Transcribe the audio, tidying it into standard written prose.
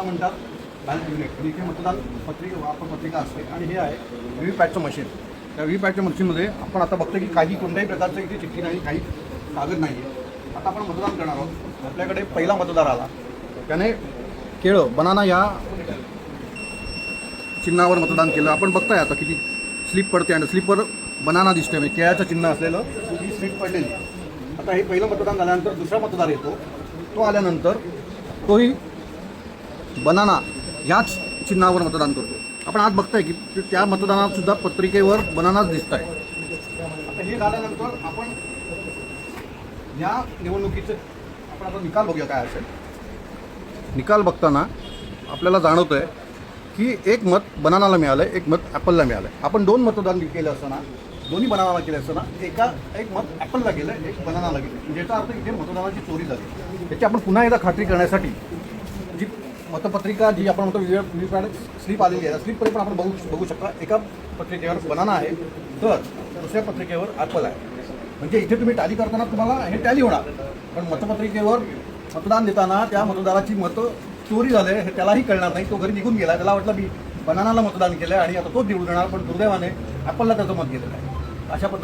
म्हणतात ballot unit. आणि इथे मतदान पत्रिका असते आणि हे आहे व्हीव्हीपॅटचं मशीन. त्या व्हीव्हीपॅटच्या मशीनमध्ये आपण आता बघतो की कोणत्याही प्रकारचं इथे चिठ्ठी नाही, काही कागद नाही आहे. आता आपण मतदान करणार आहोत. आपल्याकडे पहिला मतदार आला, त्याने केळं बनाना या चिन्हावर मतदान केलं. आपण बघताय आता किती स्लिप पडते आणि स्लिपवर बनाना दिसतोय, म्हणजे केळ्याचं चिन्ह असलेलं ही स्लिप पडलेली. आता हे पहिलं मतदान झाल्यानंतर दुसरा मतदार येतो. तो आल्यानंतर तोही बनाना ह्याच चिन्हावर मतदान करतो. आपण आज बघताय की त्या मतदानात सुद्धा पत्रिकेवर बनानाच दिसत आहे. आता हे झाल्यानंतर आपण या निवडणुकीचे आपण आता निकाल बघूया काय असेल. निकाल बघताना आपल्याला जाणवतं आहे की एक मत बनानाला मिळालं आहे, एक मत ॲपलला मिळालं आहे. आपण दोन मतदान केलं असताना, दोन्ही बनानाला केलं असताना एक मत ॲपलला गेलं, एक बनानाला गेलं. ज्याचा अर्थ इथे मतदानाची चोरी झाली. त्याची आपण पुन्हा एकदा खात्री करण्यासाठी जी मतपत्रिका जी आपण म्हणतो व्हीव्हीपॅट स्लिप आलेली आहे, स्लिपमध्ये पण आपण बघू शकता एका पत्रिकेवर बनाना आहे तर दुसऱ्या पत्रिकेवर ॲपल आहे. म्हणजे इथे तुम्ही टॅली करताना तुम्हाला हे टॅली होणार, पण मतपत्रिकेवर मतदान देताना त्या मतदाराची मतं चोरी झाले हे त्यालाही कळणार नाही. तो घरी निघून गेला, त्याला वाटलं मी बनानाला मतदान केलं आणि आता तोच निवडून येणार, पण दुर्दैवाने ॲपलला त्याचं मत गेलेलं आहे. अशा पद्धतीने